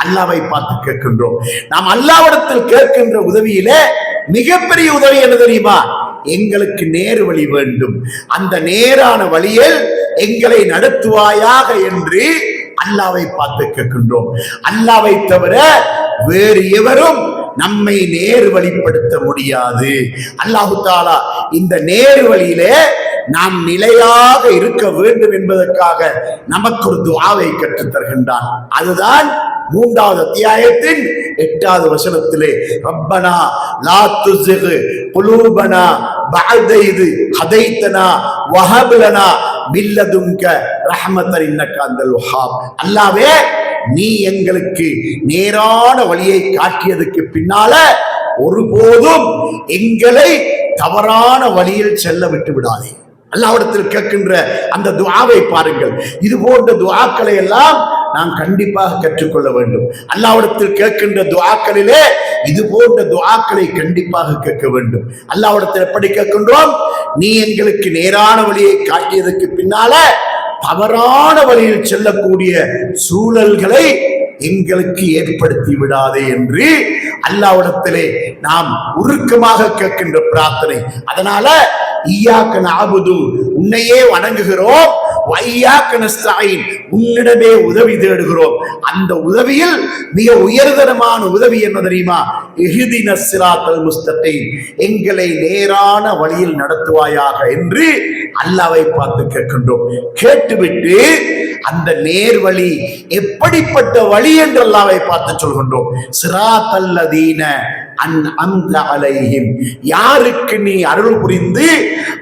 அல்லாஹ்வை பார்த்து கேட்கின்றோம். நாம் அல்லாஹ்விடத்தில் கேட்கின்ற உதவியிலே மிகப்பெரிய உதவி என்ன தெரியுமா? எங்களுக்கு நேர் வழி வேண்டும், அந்த நேரான வழியில் எங்களை நடத்துவாயாக என்று அல்லாஹ்வை பார்த்து கேட்கின்றோம். அல்லாஹ்வை தவிர வேறு எவரும் நம்மை நேர் வழிப்படுத்த முடியாது. அல்லாஹு தஆலா இந்த நேர் வழியிலே நாம் நிலையாக இருக்க வேண்டும் என்பதற்காக நமக்கு ஒரு துஆவை கற்றுத் தருகின்றான். அதுதான் 3வது அத்தியாயத்தின் 8வது வசனத்திலே ரப்பனா லா துஸிக் குலூபனா பஅத இத் ஹதைதனா வஹப் லனா மின் லதுன்க ரஹ்மத்தன் இன்னக அன்தல் வஹ்ஹாப். அல்லாஹ்வே, நீ எங்களுக்கு நேரான வழியை காட்டியதுக்கு பின்னால ஒருபோதும் எங்களை தவறான வழியில் செல்ல விட்டு விடாதே. அல்லாஹ்விடத்தில் கேட்கின்ற அந்த துஆவை பாருங்கள். இது போன்ற துஆக்களை எல்லாம் நாம் கண்டிப்பாக கற்றுக்கொள்ள வேண்டும். அல்லாஹ்விடத்தில் கேட்கின்ற துஆக்களிலே இது போன்ற துஆக்களை கண்டிப்பாக கேட்க வேண்டும். அல்லாஹ்விடத்தில் எப்படி கேட்கின்றோம்? நீ எங்களுக்கு நேரான வழியை காட்டியதற்கு பின்னால தவறான வழியில் செல்லக்கூடிய சூழல்களை எங்களுக்கு ஏற்படுத்தி விடாதே என்று அல்லாஹ்விடத்திலே நாம் உருக்கமாக கேட்கின்ற பிரார்த்தனை. அதனால இய்யாக நஅபுது, உன்னையே வணங்குகிறோம், வய்யாக நஸ்தஈன், உன்னிடமே உதவி தேடுகிறோம். அந்த உதவியில் மிக உயர்தரமான உதவி என்ன தெரியுமா? இஹ்தினஸ் ஸிராத்தல் முஸ்தகீம், எங்களை நேரான வழியில் நடத்துவாயாக என்று அல்லாஹ்வை பார்த்து கேட்கின்றோம். கேட்டுவிட்டு அந்த நேர் வழி எப்படிப்பட்ட வழி என்று அல்லாஹ்வை பார்த்து சொல்கின்றோம். ஸிராத்தல்லதீன அன்அம்த அலைஹிம், யாருக்கு நீ அருள் புரிந்து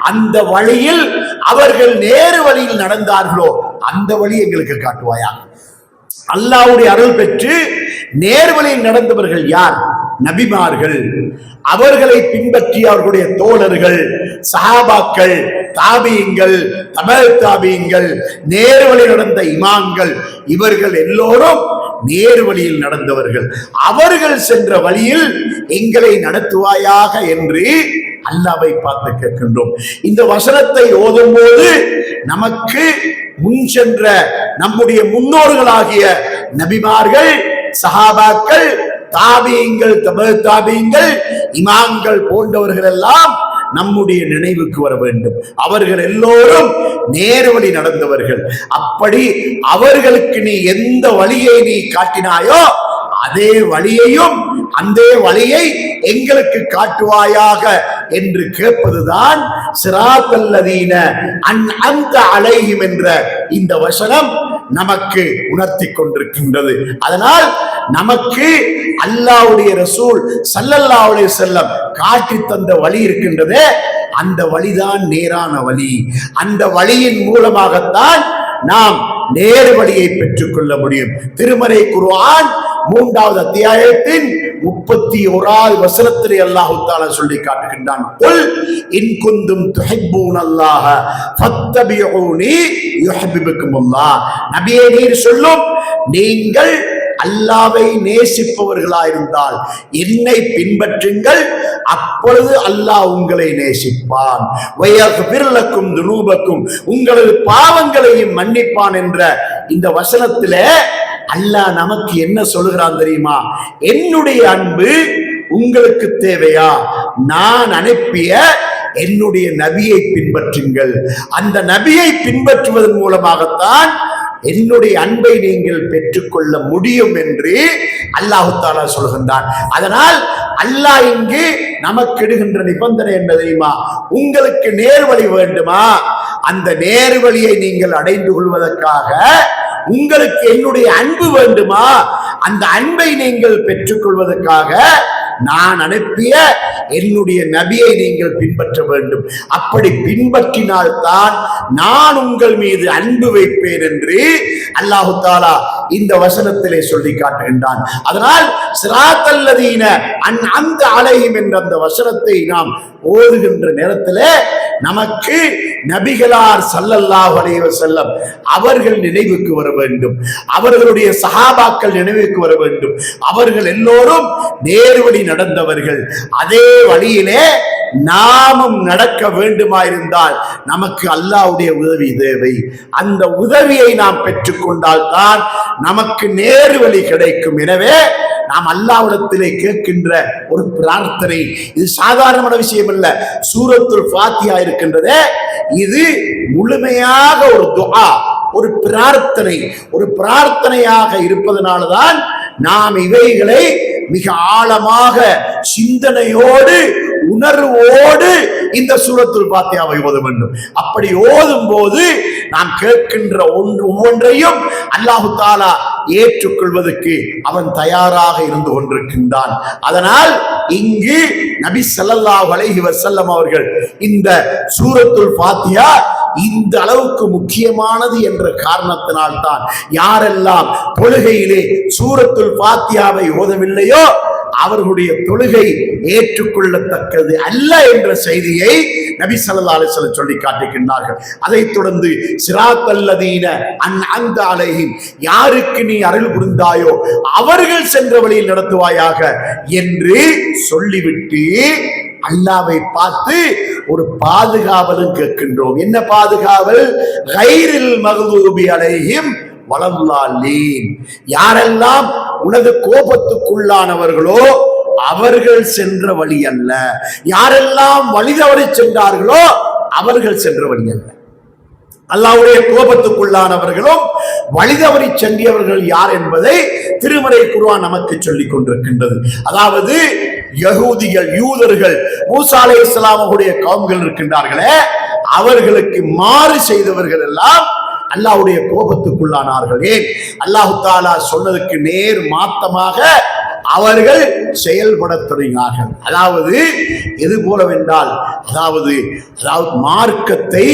அந்த வழியில் அவர்கள் நேரு வழியில் நடந்தார்களோ அந்த வழி எங்களுக்கு காட்டுவாயா. அல்லாஹ்வுடைய அருள் பெற்று நேர்வழியில் நடந்தவர்கள் யார்? நபிமார்கள், அவர்களை பின்பற்றிய அவர்களுடைய தோழர்கள், சஹாபாக்கள், தாபியங்கள், தபல் தாபியங்கள், நேர்வழி நடந்த இமாம்கள், இவர்கள் எல்லோரும் நேர் வழியில் நடந்தவர்கள். அவர்கள் சென்ற வழியில் எங்களை நடத்துவாயாக என்று அல்லாஹ்வை பார்த்து கேட்கின்றோம். இந்த வசனத்தை ஓதும் போது நமக்கு முன் சென்ற நம்முடைய முன்னோர்களாகிய நபிமார்கள், சஹாபாக்கள், தாபியங்கள், தபல் தாபியங்கள், இமாம்கள் போன்றவர்கள் எல்லாம் நம்முடைய நினைவுக்கு வர வேண்டும். அவர்கள் எல்லோரும் நேர்வழி நடந்தவர்கள். அப்படி அவர்களுக்கு நீ எந்த வழியை நீ காட்டினாயோ அதே வழியையும் அந்த வழியை எங்களுக்கு காட்டுவாயாக என்று கேட்பதுதான் ஸிராத்தல்லதீன அன்அம்த அலைஹிம் என்ற இந்த வசனம் நமக்கு உணர்த்தி கொண்டிருக்கின்றது. அதனால் நமக்கு அல்லாஹ்வுடைய ரசூல் ஸல்லல்லாஹு அலைஹி வஸல்லம் காட்டி தந்த வழி இருக்கின்றதே, அந்த வழிதான் நேரான வழி. அந்த வழியின் மூலமாகத்தான் நாம் நேர் வழியை பெற்றுக் கொள்ள முடியும். திருமறை குர்ஆன் 3வது அத்தியாயத்தின் 31வது வசனத்திலே அல்லாஹ் தஆலா சொல்லி காட்டுகின்றான். குல் இன் குந்தும் துஹிப்பூனல்லாஹ ஃபத்தபிஊனி யுஹிப்புக்குமுல்லாஹ். நபியே, நீர் சொல்லும், நீங்கள் அல்லாஹ்வை நேசிப்பவர்களாயிருந்தால் என்னை பின்பற்றுங்கள், அப்பொழுது அல்லாஹ் உங்களை நேசிப்பான். வயக்ஃபிர் லக்கும் துனூபக்கும், உங்களது பாவங்களையும் மன்னிப்பான் என்ற இந்த வசனத்திலே அல்லாஹ் நமக்கு என்ன சொல்கிறான் தெரியுமா? என்னுடைய அன்பு உங்களுக்கு தேவையா? நான் அனுப்பிய என்னுடைய நபியை பின்பற்றுங்கள். அந்த நபியை பின்பற்றுவதன் மூலமாகத்தான் என்னுடைய அன்பை நீங்கள் பெற்றுக்கொள்ள முடியும் என்று அல்லாஹ் தஆலா சொல்கின்றான். அதனால் அல்லாஹ் இங்கு நமக்கு இடுகின்ற நிபந்தனை என்ன தெரியுமா? உங்களுக்கு நேர்வழி வேண்டுமா? அந்த நேர்வழியை நீங்கள் அடைந்து கொள்வதற்காக உங்களுக்கு என்னுடைய அன்பு வேண்டுமா? அந்த அன்பை நீங்கள் பெற்றுக்கொள்வதற்காக நான் அனுப்பிய என்னுடைய நபியை நீங்கள் பின்பற்ற வேண்டும். அப்படி பின்பற்றினால் தான் நான் உங்கள் மீது அன்பு வைப்பேன் என்று அல்லாஹ் தஆலா இந்த வசனத்திலே சொல்லி காட்டுகின்றான். அதனால் ஸிராத்தல்லதீன அன்அம்த அலைஹிம் என்ற அந்த வசனத்தை நாம் ஓதுகின்ற நேரத்திலே நமக்கு நபிகளார் ஸல்லல்லாஹு அலைஹி வஸல்லம் அவர்கள் நினைவுக்கு வர வேண்டும். அவர்களுடைய சஹாபாக்கள் நினைவுக்கு வர வேண்டும். அவர்கள் எல்லோரும் நேர்வழி நடந்தவர்கள். அதே வழியிலே நாமும் நடக்க வேண்டுமாயிருந்தால் நமக்கு அல்லாஹ்வுடைய உதவி தேவை. அந்த உதவியை நாம் பெற்றுக்கொண்டால் தான் நமக்கு நேர்வழி கிடைக்கும். எனவே நாம் அல்லாஹ்விடத்திலே கேட்கின்ற ஒரு பிரார்த்தனை, இது சாதாரணமான விஷயம் அல்ல. சூரத்துல் ஃபாத்திஹா இருக்கின்றதே, இது முழுமையாக ஒரு துஆ, ஒரு பிரார்த்தனையாக இருப்பதனால்தான் நாம் இவைகளை மிக ஆழமாக சிந்தனையோடு உணர்வோடு இந்த சூரத்துல் ஃபாத்திஹாவை ஓத வேண்டும். அப்படி ஓதும் போது நாம் கேட்கின்ற ஒவ்வொன்றையும் அல்லாஹு தஆலா ஏற்றுக்கொள்வதற்கு அவன் தயாராக இருந்து கொண்டிருக்கின்றான். அதனால் இங்கு நபி ஸல்லல்லாஹு அலைஹி வஸல்லம் அவர்கள் இந்த சூரத்துல் ஃபாத்திஹா இந்த அளவுக்கு முக்கியமானது என்ற காரணத்தினால் தான் யாரெல்லாம் தொழுகையிலே சூரத்துல் ஃபாத்திஹாவை ஓதவில்லையோ அவர்களுடைய தொழுகை ஏற்றுக்கொள்ளத்தக்கது அல்ல என்ற செய்தியை நபி ஸல்லல்லாஹு அலைஹி வஸல்லம் சொல்லி காட்டுகின்றார்கள். அதைத் தொடர்ந்து சிராத்தல்லதீன அன்அம்த அலைஹிம், யாருக்கு நீ அருள் புரிந்தாயோ அவர்கள் சென்ற வழியில் நடத்துவாயாக என்று சொல்லிவிட்டு அல்லாஹ்வை பார்த்து ஒரு பாதுகாவலும் கேட்கின்றோம். என்ன பாதுகாவல்? கைரில் மக்தூபி அலைஹிம் வலல்லாலீன், யாரெல்லாம் உனது கோபத்துக்குள்ளானவர்களோ அவர்கள் சென்ற வழி அல்ல, யாரெல்லாம் வழி தவறி சென்றார்களோ அவர்கள் சென்ற வழி அல்ல. அல்லாஹ்வுடைய கோபத்துக்குள்ளானவர்களும் வழிதவறி சென்றவர்கள் யார் என்பதை திருமறை குர்ஆன் நமக்கு சொல்லிக் கொண்டிருக்கின்றது. அதாவது யகூதிகள், யூதர்கள், மூசா அலைஹிஸ்ஸலாம் அவருடைய கவும்கள் இருக்கின்றார்களே, அவர்களுக்கு மாறு செய்தவர்கள் எல்லாம் அல்லாஹ்வுடைய கோபத்துக்குள்ளானார்கள். ஏன்? அல்லாஹ் தஆலா சொன்னதுக்கு நேர் மாத்தமாக அவர்கள் செயல்பட தொடங்கினார்கள். அதாவது எது போலவென்றால், அதாவது மார்க்கத்தை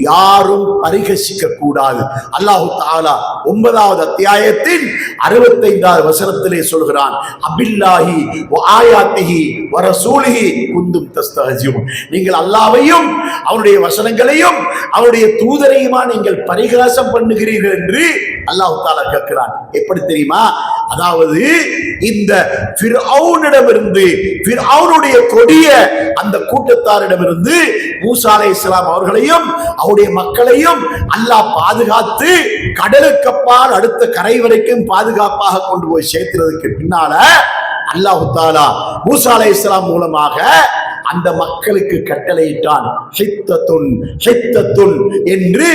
யாரும் பரிகசிக்க கூடாது. அல்லாஹ் தஆலா 9வது அத்தியாயத்தின் 65வது வசனத்திலே சொல்கிறான், அபில்லாஹி வ ஆயாத்திஹி வ ரசூலிஹி குந்தும் தஸ்தஹ்ஜிஊன், நீங்கள் அல்லாஹ்வையும் அவருடைய வசனங்களையும் அவருடைய தூதரையுமா நீங்கள் பரிகாசம் பண்ணுகிறீர்கள் என்று அல்லாஹ் தஆலா கேட்கிறான். எப்படி தெரியுமா? அதாவது இந்த ஃபிர்அவுனிடமிருந்து, ஃபிர்அவுனுடைய கொடிய அந்த கூட்டத்தாரிடமிருந்து மூசா அலைஹிஸ்ஸலாம் அவர்களையும் அவருடைய மக்களையும் அல்லாஹ் பாதுகாத்து கடலுக்கு அப்பால் அடுத்த கரை வரைக்கும் பாதுகாப்பாக கொண்டு போய் சேர்க்கிறதுக்கு பின்னால அல்லாஹ் தஆலா மூசா அலைஹிஸ்ஸலாம் மூலமாக அந்த மக்களுக்கு கட்டளையிட்டான், ஹித்தத்துன் ஹித்தத்துன் என்று.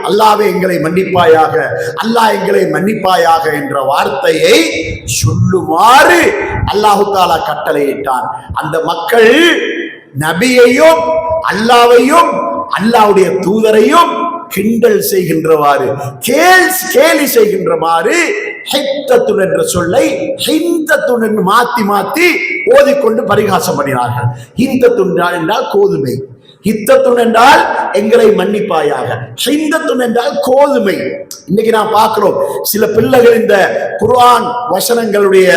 அல்லாஹ்வே எங்களை மன்னிப்பாயாக, அல்லாஹ் எங்களை மன்னிப்பாயாக என்ற வார்த்தையை சொல்லுமாறு அல்லாஹ் தஆலா கட்டளையிட்டான். அந்த மக்கள் நபியையும் அல்லாஹ்வையும் அல்லாஹ்வுடைய தூதரையும் கிண்டல் செய்கின்றவாறு, கேலி செய்கின்றவாறு ஹித்தத்துன் என்ற சொல்லை ஹிந்தத்துன் என்று மாத்தி மாத்தி ஓதிக்கொண்டு பரிகாசம் பண்ணினார்கள். ஹிந்தத்துன் என்றால் கோதுமை, ஹித்தத்துன் என்றால் எங்களை மன்னிப்பாயாக, ஹிந்தத்துன் என்றால் கோதுமை. இன்னைக்கு நான் பார்க்கிறோம், சில பிள்ளைகள் இந்த குர்ஆன் வசனங்களுடைய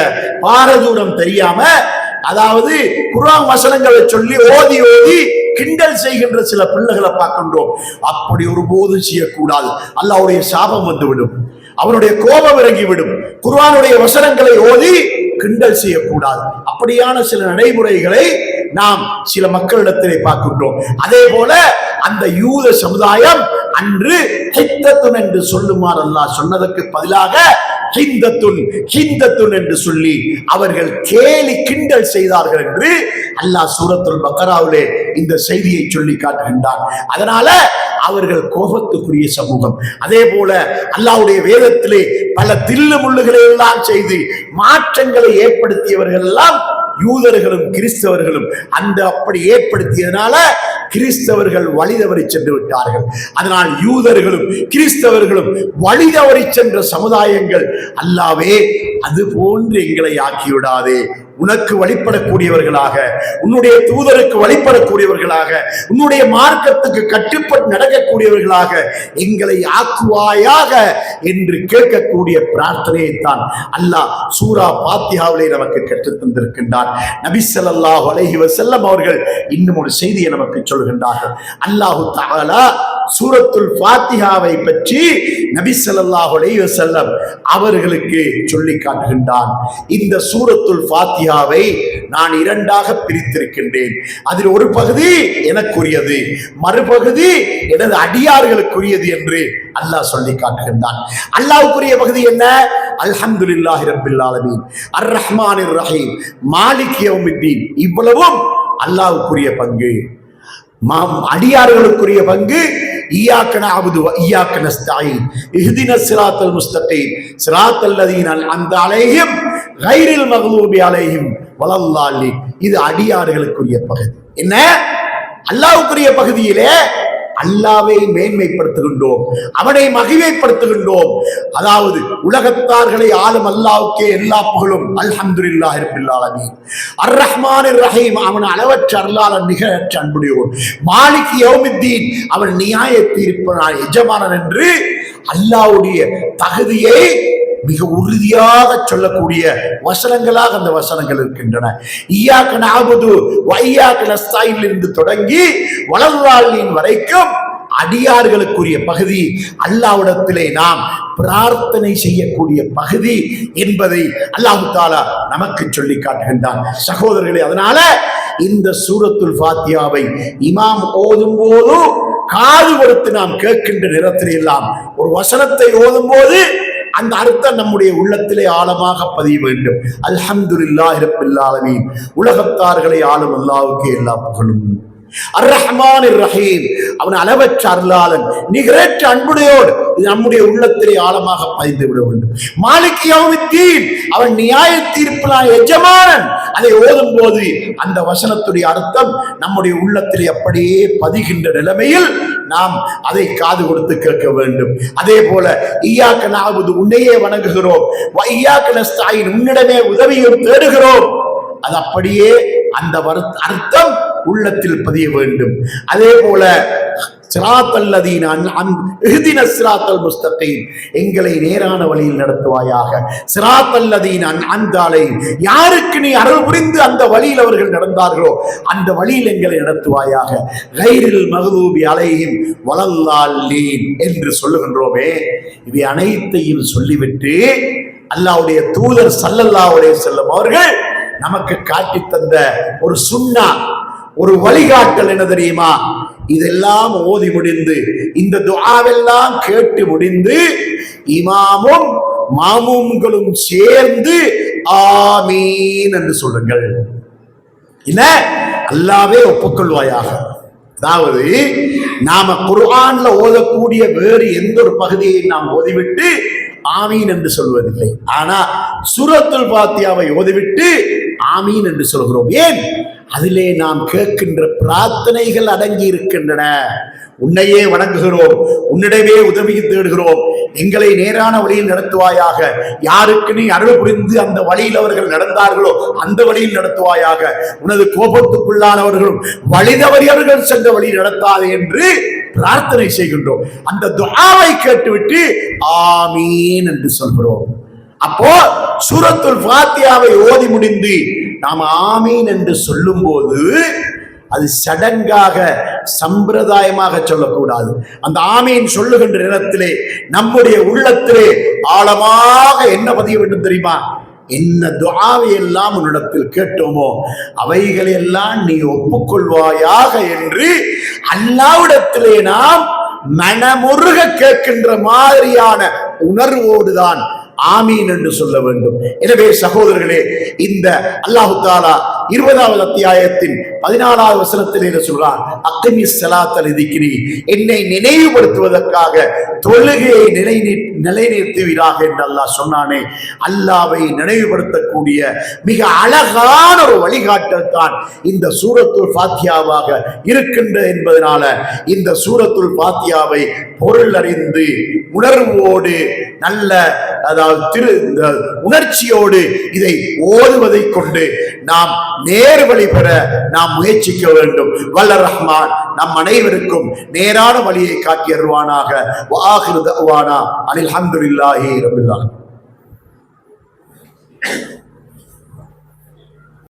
பாரதூரம் தெரியாம, அதாவது குர்ஆன் வசனங்களை சொல்லி ஓதி ஓதி கிண்டல் செய்கின்ற சில பிள்ளைகளை பார்க்கின்றோம். அப்படி ஒருபோதும் செய்யக்கூடாது. அல்லாஹ்வுடைய சாபம் வந்துவிடும், அவனுடைய கோபம் இறங்கிவிடும். குர்ஆனுடைய வசனங்களை ஓதி கிண்டல் செய்யக்கூடாது. அப்படியான சில நடைமுறைகளை நாம் சில மக்களிடத்திலே பார்க்கின்றோம். அதே போல அந்த யூத சமுதாயம் அன்று ஹித்தத்துன் என்று சொல்லுமாறு அல்லாஹ் சொன்னதற்கு பதிலாக ஹிந்தத்துன் என்று சொல்லி அவர்கள் கேலி கிண்டல் செய்தார்கள் என்று அல்லாஹ் சூரத்துல் பக்ராவிலே இந்த செய்தியை சொல்லி காட்டுகின்றார். அதனால அவர்கள் கோபத்துக்குரிய சமூகம். அதே போல அல்லாஹ்வுடைய வேதத்திலே பல தில்லு முள்ளுகளை எல்லாம் செய்து மாற்றங்களை ஏற்படுத்தியவர்கள் எல்லாம் யூதர்களும் கிறிஸ்தவர்களும். அந்த அப்படி ஏற்படுத்தியதனால கிறிஸ்தவர்கள் வழிதவறி சென்று விட்டார்கள். அதனால் யூதர்களும் கிறிஸ்தவர்களும் வழிதவறி சென்ற சமுதாயங்கள் அல்லாஹ்வே அது போன்று எங்களை ஆக்கிவிடாதே, உனக்கு வழிபடக்கூடியவர்களாக, உன்னுடைய தூதருக்கு வழிபடக்கூடியவர்களாக, உன்னுடைய மார்க்கத்துக்கு கட்டுப்பட்டு நடக்கக்கூடியவர்களாக எங்களை ஆக்குவாயாக என்று கேட்கக்கூடிய பிரார்த்தனையை தான் அல்லாஹ் சூரா ஃபாத்திஹாவிலே நமக்கு கற்றுத் தந்திருக்கின்றார். நபி ஸல்லல்லாஹு அலைஹி வஸல்லம் அவர்கள் இன்னும் ஒரு செய்தியை நமக்கு சொல்கின்றார்கள். அல்லாஹ் தஆலா சூரத்துல் ஃபாத்திஹாவை பற்றி நபி ஸல்லல்லாஹு அலைஹி வஸல்லம் அவர்களுக்கு சொல்லி காட்டுகின்றான். இந்த சூரத்துல் ஃபாத்திஹாவை நான் இரண்டாக பிரித்திருக்கின்றேன். அதில் ஒரு பகுதி எனக்குரியது, மறுபகுதி எனது அடியார்களுக்குரியது என்று அல்லாஹ் சொல்லி காட்டுகின்றான். அல்லாஹ்வுக்குரிய பகுதி என்ன? அல்ஹம்துலில்லாஹி ரப்பில் ஆலமீன், அர் ரஹ்மானிர் ரஹீம், மாலிக் யௌமித்தீன். இவ்வளவும் அல்லாஹ்வுக்குரிய பங்கு. அடியார்களுக்குரிய பங்கு இய்யாக நஅபுது வ இய்யாக நஸ்தஈன் இஹ்தினஸ் ஸிராத்தல் முஸ்தகீம் ஸிராத்தல் லதீன அன்அம்த அலைஹிம் கைரில் மக்லூபி அலைஹிம் வலல்லாலின். இது அடியார்களுக்குரிய பகுதி. என்ன? அல்லாஹ்வுக்குரிய பகுதியிலே அல்லாவை மேன்மைப்படுத்துகின்றோம், அவனை மகிமைப்படுத்துகின்றோம். அதாவது உலகத்தார்களை ஆளும் அல்லாஹ்வுக்கே எல்லா புகழும். அல்ஹம்துலில்லாஹி ரப்பில் ஆலமீன். அர் ரஹ்மானிர் ரஹீம், அவன் அளவற்ற அருளாளன், நிகரற்ற அன்புடையோன். மாலிக் யௌமித்தீன், அவன் நியாய தீர்ப்பாளன், எஜமானன் என்று அல்லாஹ்வுடைய தகுதியை மிக உறுதியாக சொல்லக்கூடிய வசனங்களாக அந்த வசனங்கள் இருக்கின்றன. இய்யாக நஅபுது வ இய்யாக நஸ்தஈன் இருந்து தொடங்கி வலல்லாலின் வரைக்கும் அடியார்களுக்குரிய பகுதி, அல்லாஹ்விடத்திலே நாம் பிரார்த்தனை செய்யக்கூடிய பகுதி என்பதை அல்லாஹ் தஆலா நமக்கு சொல்லி காட்டுகின்றான். சகோதரர்களே, அதனால இந்த சூரத்துல் ஃபாத்தியாவை இமாம் ஓதும் போது காது கொடுத்து நாம் கேட்கின்ற நேரத்தில் எல்லாம் ஒரு வசனத்தை ஓதும் போது அந்த அர்த்தம் நம்முடைய உள்ளத்திலே ஆழமாக பதிய வேண்டும். அல்ஹம்துலில்லாஹி ரப்பில் ஆலமீன். உலகத்தார்களை ஆளும் அல்லாஹ்வுக்கே எல்லா புகழும். அர் ரஹ்மானிர் ரஹீம், அவன் அளவற்ற அருளாளன், நிகரற்ற அன்புடையோடு. இது நம்முடைய உள்ளத்திலே ஆழமாக பதிந்து விட வேண்டும். மாலிக் யௌமித்தீன், அவன் நியாய தீர்ப்பின் எஜமானன். அதை ஓதும் போது அந்த வசனத்துடைய அர்த்தம் நம்முடைய உள்ளத்திலே அப்படியே பதிகின்ற நிலைமையில் நாம் அதை காது கொடுத்து கேட்க வேண்டும். அதே போல இய்யாக நஅபுது, உன்னையே வணங்குகிறோம், வ இய்யாக நஸ்தஈன், உன்னிடமே உதவியும் தேடுகிறோம். அது அப்படியே அந்த அர்த்தம் உள்ளத்தில் பதிய வேண்டும். அதே போல ஸிராத்தல் லதீன இஹ்தினஸ் ஸிராத்தல் முஸ்தகீம், எங்களை நேரான வழியில் நடத்துவாயாக. ஸிராத்தல் லதீன அன்அம்த அலைஹிம், யாருக்கு நீ அருள் புரிந்து அந்த வழியில் அவர்கள் நடந்தார்களோ அந்த வழியில் எங்களை நடத்துவாயாக. கைரில் மக்லூபி அலைஹிம் வலல்லாலின் என்று சொல்லுகின்றோமே, இவை அனைத்தையும் சொல்லிவிட்டு அல்லாஹ்வுடைய தூதர் ஸல்லல்லாஹு அலைஹி வஸல்லம் அவர்கள் நமக்கு காட்டி தந்த ஒரு சுன்னா, ஒரு வழிகாட்டல் என்ன தெரியுமா? இதெல்லாம் ஓதி முடிந்து, இந்த துஆவெல்லாம் கேட்டு முடிந்து, இமாமும் மாமூம்களும் சேர்ந்து ஆமீன் என்று சொல்லுங்கள். இல்ல அல்லாஹ்வே ஒப்புக்கொள்வாயாக. அதாவது நாம குர்ஆன்ல ஓதக்கூடிய வேறு எந்த ஒரு பகுதியை நாம் ஓதிவிட்டு ஆமீன் என்று சொல்வதில்லை. ஆனா சூரத்துல் ஃபாத்தியாவை ஓதிவிட்டு ஆமீன் என்று சொல்கிறோம். ஏன்? அதிலே நாம் கேட்கின்ற பிரார்த்தனைகள் அடங்கி இருக்கின்றன. உன்னையே வணங்குகிறோம், உன்னிடமே உதவி தேடுகிறோம், எங்களை நேரான வழியில் நடத்துவாயாக. யாருக்கு நீ அருள் புரிந்து அந்த வழியில் அவர்கள் நடந்தார்களோ அந்த வழியில் நடத்துவாயாக. உனது கோபத்துக்குள்ளானவர்களும் வழிதவறியவர்கள் சென்ற வழி நடத்தாதே என்று பிரார்த்தனை செய்கின்றோம். அந்த துஆவை கேட்டுவிட்டு ஆமீன் என்று சொல்கிறோம். அப்போ சூரத்துல் ஃபாத்தியாவை ஓதி முடிந்து நாம் ஆமீன் என்று சொல்லும் போது அது சடங்காக சம்பிரதாயமாக சொல்லக்கூடாது. அந்த ஆமீன் சொல்லுகின்ற நேரத்திலே நம்முடைய உள்ளத்திலே ஆழமாக என்ன பதிய வேண்டும் தெரியுமா? என்ன துஆவை எல்லாம் உன்னிடத்தில் கேட்டோமோ அவைகளெல்லாம் நீ ஒப்புக்கொள்வாயாக என்று அல்லாஹ்விடத்திலே நாம் மனமுருக கேட்கின்ற மாதிரியான உணர்வோடுதான் ஆமீன் என்று சொல்ல வேண்டும். எனவே சகோதரர்களே, இந்த அல்லாஹ் தஆலா 20வது அத்தியாயத்தின் 14வது வசனத்தில் என்ன சொல்றான்? அக்மிஸ் ஸலாத்த லிதிக்ரி, என்னை நினைவுபடுத்துவதற்காக தொழுகையை நிலைநிறுத்துவீராக என்று அல்லாஹ் சொன்னானே. அல்லாஹ்வை நினைவுபடுத்தக்கூடிய மிக அழகான ஒரு வழிகாட்டல் தான் இந்த சூரத்துல் ஃபாத்தியாவாக இருக்கின்ற என்பதனால இந்த சூரத்துல் ஃபாத்தியாவை பொருள் அறிந்து உணர்வோடு நல்ல உணர்ச்சியோடு இதை ஓதுவதை கொண்டு நாம் நேர்வழி பெற நாம் முயற்சிக்க வேண்டும். வல்ல ரஹ்மான் நம் அனைவருக்கும் நேரான வழியை காட்டி அருள்வானாக. வஆகிரு தஅவானா அனில் ஹம்துலில்லாஹி ரப்பில் ஆலமீன்.